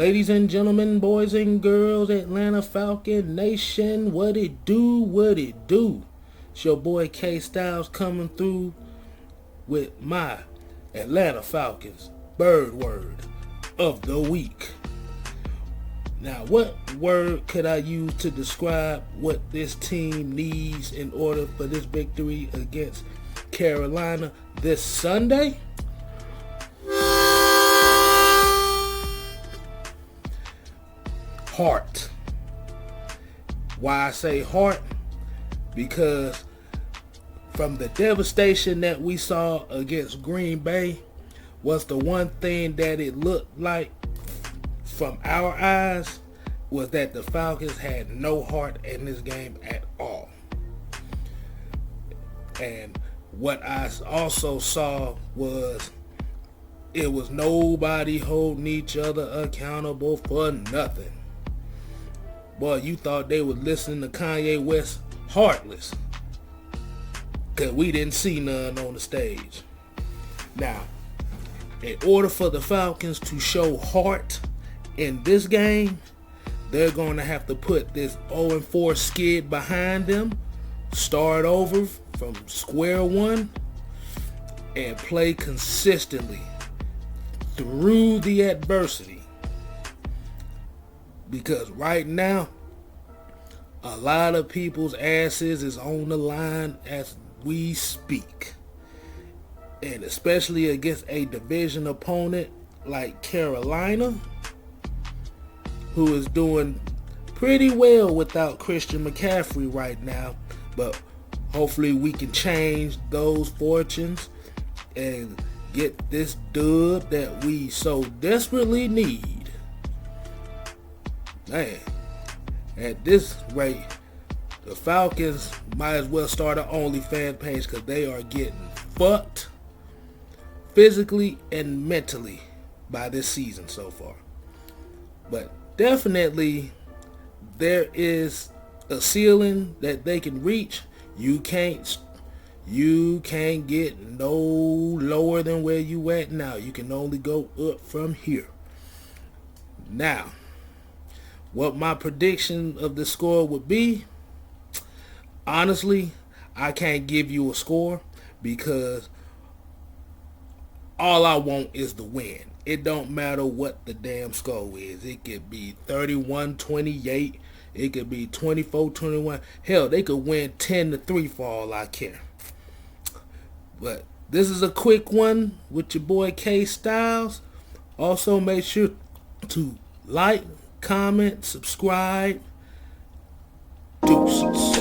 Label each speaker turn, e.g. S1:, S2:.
S1: Ladies and gentlemen, boys and girls, Atlanta Falcon Nation, what it do, what it do? It's your boy KStylz coming through with my Atlanta Falcons bird word of the week. Now, what word could I use to describe what this team needs in order for this victory against Carolina this Sunday? Heart. Why I say heart? Because from the devastation that we saw against Green Bay, was the one thing that it looked like from our eyes was that the Falcons had no heart in this game at all. And what I also saw was it was nobody holding each other accountable for nothing. Boy, you thought they would listen to Kanye West Heartless, because we didn't see none on the stage. Now, in order for the Falcons to show heart in this game, they're going to have to put this 0-4 skid behind them, start over from square one, and play consistently through the adversity. Because right now, a lot of people's asses is on the line as we speak. And especially against a division opponent like Carolina, who is doing pretty well without Christian McCaffrey right now. But hopefully we can change those fortunes and get this dub that we so desperately need. Man, at this rate, the Falcons might as well start an OnlyFans page, because they are getting fucked physically and mentally by this season so far. But definitely there is a ceiling that they can reach. You can't get no lower than where you at now. You can only go up from here. Now, what my prediction of the score would be, honestly, I can't give you a score, because all I want is the win. It don't matter what the damn score is. It could be 31-28. It could be 24-21. Hell, they could win 10-3 for all I care. But this is a quick one with your boy KStylz. Also, make sure to like, comment, subscribe. Deuces.